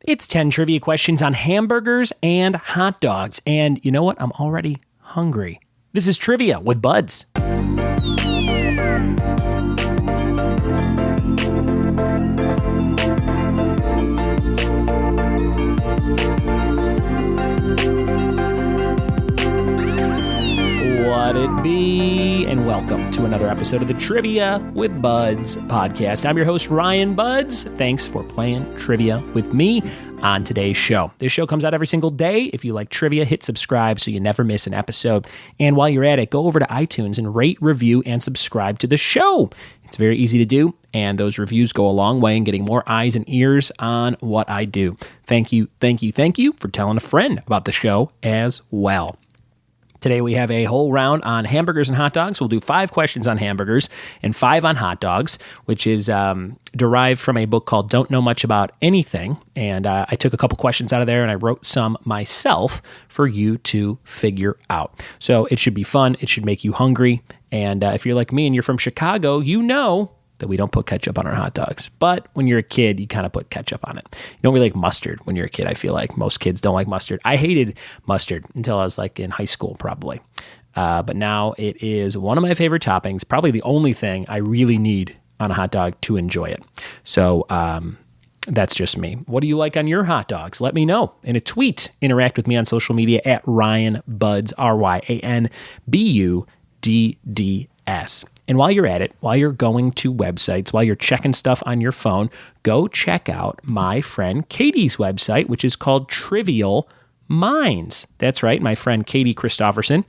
It's 10 trivia questions on hamburgers and hot dogs. And you know what? I'm already hungry. This is Trivia with Buds. What it be? And welcome to another episode of the Trivia with Buds podcast. I'm your host, Ryan Buds. Thanks for playing trivia with me on today's show. This show comes out every single day. If you like trivia, hit subscribe so you never miss an episode. And while you're at it, go over to iTunes and rate, review, and subscribe to the show. It's very easy to do, and those reviews go a long way in getting more eyes and ears on what I do. Thank you for telling a friend about the show as well. Today we have a whole round on hamburgers and hot dogs. We'll do 5 questions on hamburgers and 5 on hot dogs, which is derived from a book called Don't Know Much About Anything. And I took a couple questions out of there and I wrote some myself for you to figure out. So it should be fun. It should make you hungry. And if you're like me and you're from Chicago, you know that we don't put ketchup on our hot dogs. But when you're a kid, you kind of put ketchup on it. You don't really like mustard when you're a kid. I feel like most kids don't like mustard. I hated mustard until I was like in high school probably. But now it is one of my favorite toppings, probably the only thing I really need on a hot dog to enjoy it. So that's just me. What do you like on your hot dogs? Let me know in a tweet. Interact with me on social media at RyanBuds, RyanBudds. And while you're at it, while you're going to websites, while you're checking stuff on your phone, go check out my friend Katie's website, which is called Trivial Minds. That's right. My friend Katie Christofferson,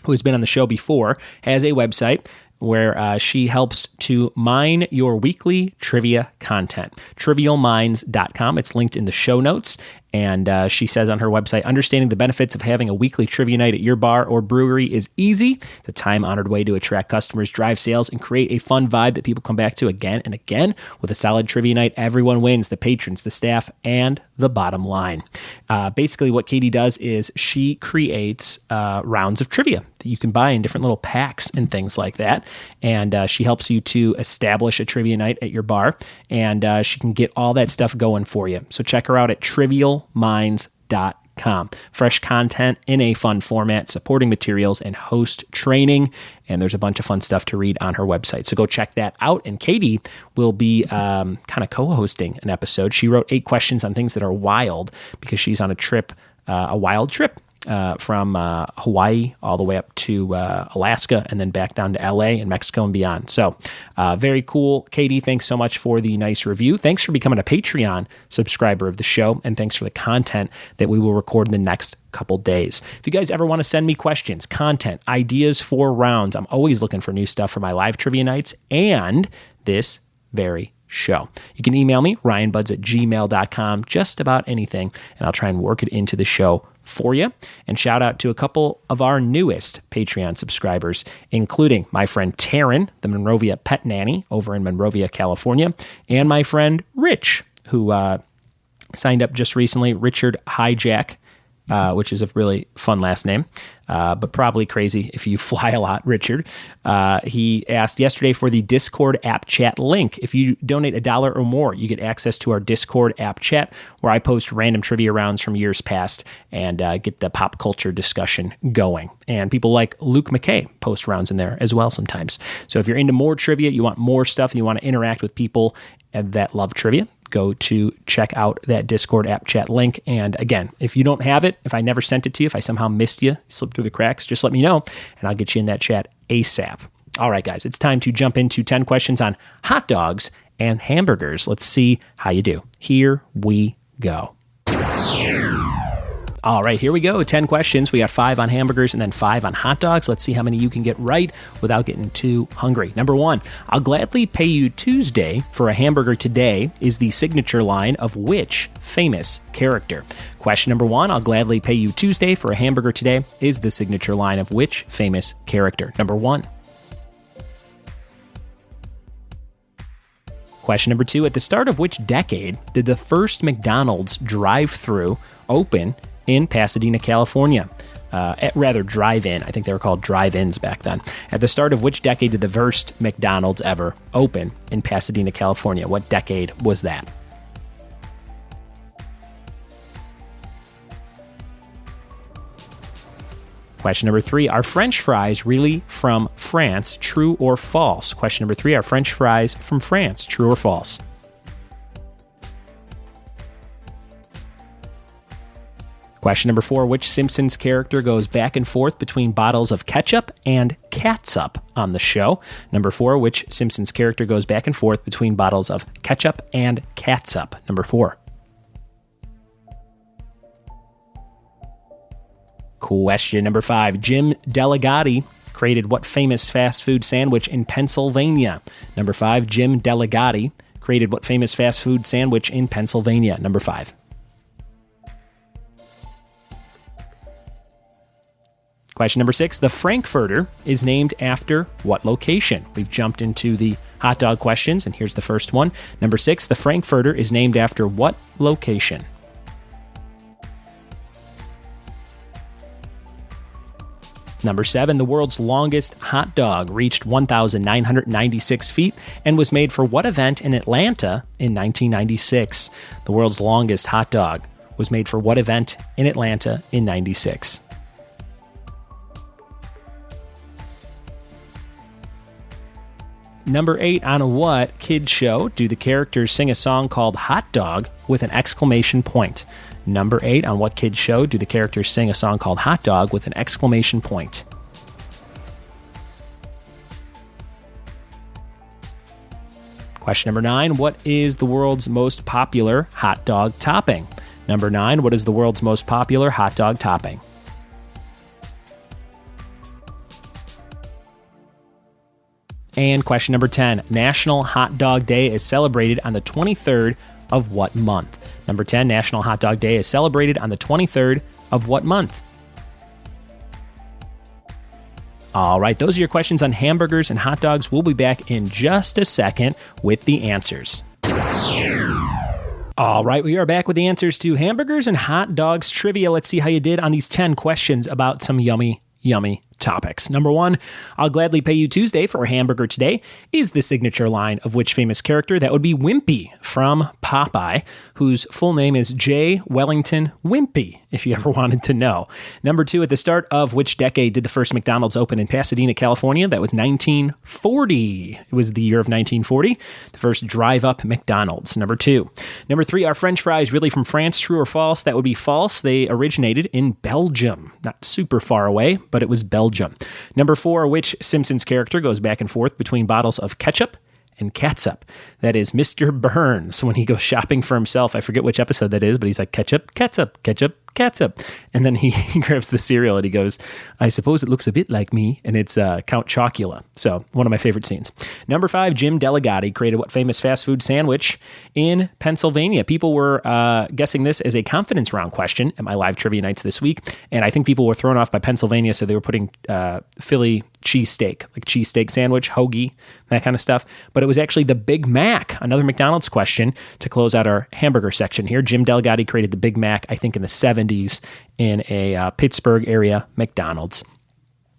who has been on the show before, has a website where she helps to mine your weekly trivia content. Trivialminds.com. It's linked in the show notes. And she says on her website, understanding the benefits of having a weekly trivia night at your bar or brewery is easy. The time-honored way to attract customers, drive sales, and create a fun vibe that people come back to again and again. With a solid trivia night, everyone wins: the patrons, the staff, and the bottom line. Basically, what Katie does is she creates rounds of trivia that you can buy in different little packs and things like that. And she helps you to establish a trivia night at your bar. And she can get all that stuff going for you. So check her out at trivialminds.com. Fresh content in a fun format, supporting materials, and host training. And there's a bunch of fun stuff to read on her website. So go check that out. And Katie will be kind of co-hosting an episode. She wrote 8 questions on things that are wild because she's on a trip, a wild trip. From Hawaii all the way up to Alaska and then back down to LA and Mexico and beyond. So very cool. Katie, thanks so much for the nice review. Thanks for becoming a Patreon subscriber of the show. And thanks for the content that we will record in the next couple days. If you guys ever want to send me questions, content, ideas for rounds, I'm always looking for new stuff for my live trivia nights and this very show. You can email me, ryanbuds@gmail.com, just about anything, and I'll try and work it into the show for you. And shout out to a couple of our newest Patreon subscribers, including my friend Taryn, the Monrovia Pet Nanny over in Monrovia, California, and my friend Rich, who signed up just recently, Richard Hijack, which is a really fun last name, but probably crazy if you fly a lot, Richard. He asked yesterday for the Discord app chat link. If you donate $1 or more, you get access to our Discord app chat where I post random trivia rounds from years past and get the pop culture discussion going. And people like Luke McKay post rounds in there as well sometimes. So if you're into more trivia, you want more stuff, and you want to interact with people that love trivia, go to check out that Discord app chat link. And again, if you don't have it, if I never sent it to you, if I somehow missed you, slipped through the cracks, just let me know and I'll get you in that chat ASAP. All right, guys, it's time to jump into 10 questions on hot dogs and hamburgers. Let's see how you do. Here we go. All right, here we go. 10 questions. We got 5 on hamburgers and then 5 on hot dogs. Let's see how many you can get right without getting too hungry. Number 1, I'll gladly pay you Tuesday for a hamburger today is the signature line of which famous character? Question number 1, I'll gladly pay you Tuesday for a hamburger today is the signature line of which famous character? Number 1. Question number 2, at the start of which decade did the first McDonald's drive-thru open in Pasadena, California? Drive-in. I think they were called drive-ins back then. At the start of which decade did the first McDonald's ever open in Pasadena, California? What decade was that? Question number 3, are French fries really from France? True or false? Question number 3, are French fries from France? True or false? Question number 4, which Simpsons character goes back and forth between bottles of ketchup and catsup on the show? Number 4, which Simpsons character goes back and forth between bottles of ketchup and catsup? Number 4. Question number 5, Jim Delegati created what famous fast food sandwich in Pennsylvania? Number 5, Jim Delegati created what famous fast food sandwich in Pennsylvania? Number 5. Question number 6, the Frankfurter is named after what location? We've jumped into the hot dog questions, and here's the first one. Number 6, the Frankfurter is named after what location? Number 7, the world's longest hot dog reached 1,996 feet and was made for what event in Atlanta in 1996? The world's longest hot dog was made for what event in Atlanta in 96? Number 8, on what kids show do the characters sing a song called Hot Dog with an exclamation point? Number 8, on what kids show do the characters sing a song called Hot Dog with an exclamation point? Question number 9, what is the world's most popular hot dog topping? Number 9, what is the world's most popular hot dog topping? And question number 10, National Hot Dog Day is celebrated on the 23rd of what month? Number 10, National Hot Dog Day is celebrated on the 23rd of what month? All right, those are your questions on hamburgers and hot dogs. We'll be back in just a second with the answers. All right, we are back with the answers to hamburgers and hot dogs trivia. Let's see how you did on these 10 questions about some yummy topics. Number 1, I'll gladly pay you Tuesday for a hamburger today is the signature line of which famous character? That would be Wimpy from Popeye, whose full name is J. Wellington Wimpy, if you ever wanted to know. Number 2, at the start of which decade did the first McDonald's open in Pasadena, California? That was 1940. It was the year of 1940, the first drive-up McDonald's. Number 2. Number 3, are French fries really from France? True or false? That would be false. They originated in Belgium. Not super far away, but it was Belgium. Number 4, which Simpsons character goes back and forth between bottles of ketchup and catsup? That is Mr. Burns when he goes shopping for himself. I forget which episode that is, but he's like, ketchup, catsup, ketchup, catsup. And then he grabs the cereal and he goes, I suppose it looks a bit like me. And it's Count Chocula. So one of my favorite scenes. Number 5, Jim Delegati created what famous fast food sandwich in Pennsylvania? People were guessing this as a confidence round question at my live trivia nights this week. And I think people were thrown off by Pennsylvania. So they were putting Philly cheesesteak, like cheesesteak sandwich, hoagie, that kind of stuff. But it was actually the Big Mac, another McDonald's question to close out our hamburger section here. Jim Delegati created the Big Mac, I think in the 70s in a Pittsburgh area McDonald's.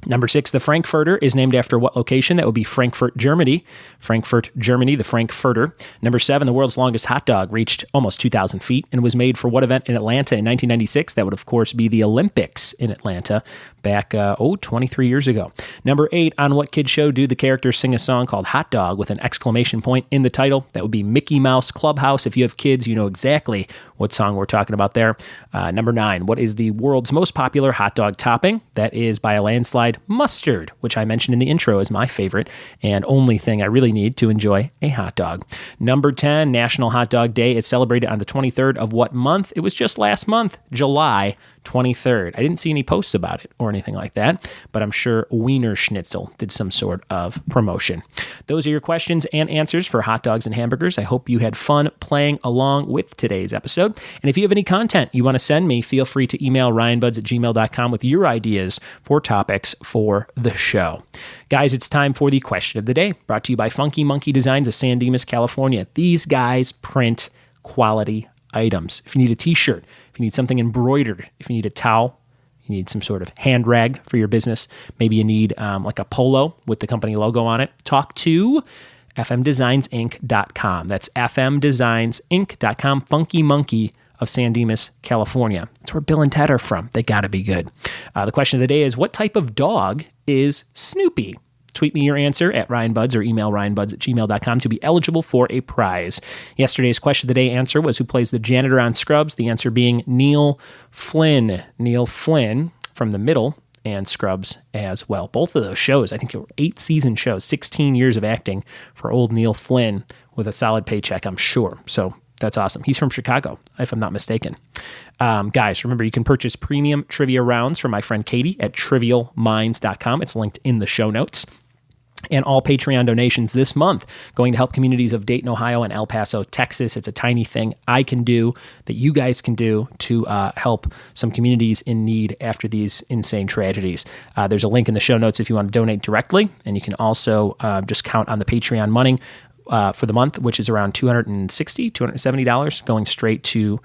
Number 6, the Frankfurter is named after what location? That would be Frankfurt, Germany. Frankfurt, Germany, the Frankfurter. Number 7, the world's longest hot dog reached almost 2,000 feet and was made for what event in Atlanta in 1996? That would, of course, be the Olympics in Atlanta back, 23 years ago. Number 8, on what kids show do the characters sing a song called Hot Dog with an exclamation point in the title? That would be Mickey Mouse Clubhouse. If you have kids, you know exactly what song we're talking about there. Number 9, what is the world's most popular hot dog topping? That is by a landslide mustard, which I mentioned in the intro is my favorite and only thing I really need to enjoy a hot dog. Number 10, National Hot Dog Day is celebrated on the 23rd of what month? It was just last month, July 23rd. I didn't see any posts about it or anything like that, but I'm sure Wiener Schnitzel did some sort of promotion. Those are your questions and answers for hot dogs and hamburgers. I hope you had fun playing along with today's episode. And if you have any content you want to send me, feel free to email ryanbuds@gmail.com with your ideas for topics for the show. Guys, it's time for the question of the day, brought to you by Funky Monkey Designs of San Dimas, California. These guys print quality items. If you need a t-shirt, if you need something embroidered, if you need a towel, you need some sort of hand rag for your business, maybe you need like a polo with the company logo on it, talk to fmdesignsinc.com. That's fmdesignsinc.com. Funky Monkey of San Dimas, California. That's where Bill and Ted are from. They got to be good. The question of the day is, what type of dog is Snoopy? Tweet me your answer at RyanBuds or email ryanbuds@gmail.com to be eligible for a prize. Yesterday's question of the day answer was, who plays the janitor on Scrubs? The answer being Neil Flynn. Neil Flynn from The Middle and Scrubs as well. Both of those shows, I think they were 8-season shows, 16 years of acting for old Neil Flynn with a solid paycheck, I'm sure. So that's awesome. He's from Chicago, if I'm not mistaken. Guys, remember, you can purchase premium trivia rounds from my friend Katie at trivialminds.com. It's linked in the show notes. And all Patreon donations this month going to help communities of Dayton, Ohio, and El Paso, Texas. It's a tiny thing I can do that you guys can do to help some communities in need after these insane tragedies. There's a link in the show notes if you want to donate directly, and you can also just count on the Patreon money for the month, which is around $270 going straight to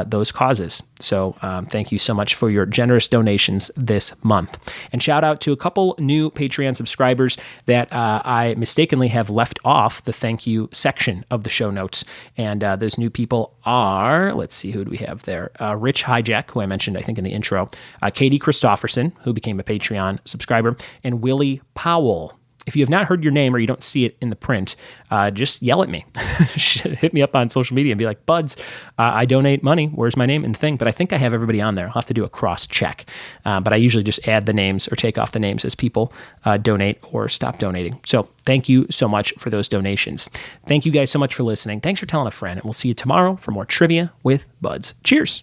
those causes. So thank you so much for your generous donations this month. And shout out to a couple new Patreon subscribers that I mistakenly have left off the thank you section of the show notes. And those new people are, let's see, who do we have there? Rich Hijack, who I mentioned, I think, in the intro, Katie Christofferson, who became a Patreon subscriber, and Willie Powell. If you have not heard your name or you don't see it in the print, just yell at me. Hit me up on social media and be like, Buds, I donate money. Where's my name and thing? But I think I have everybody on there. I'll have to do a cross check. But I usually just add the names or take off the names as people donate or stop donating. So thank you so much for those donations. Thank you guys so much for listening. Thanks for telling a friend. And we'll see you tomorrow for more trivia with Buds. Cheers.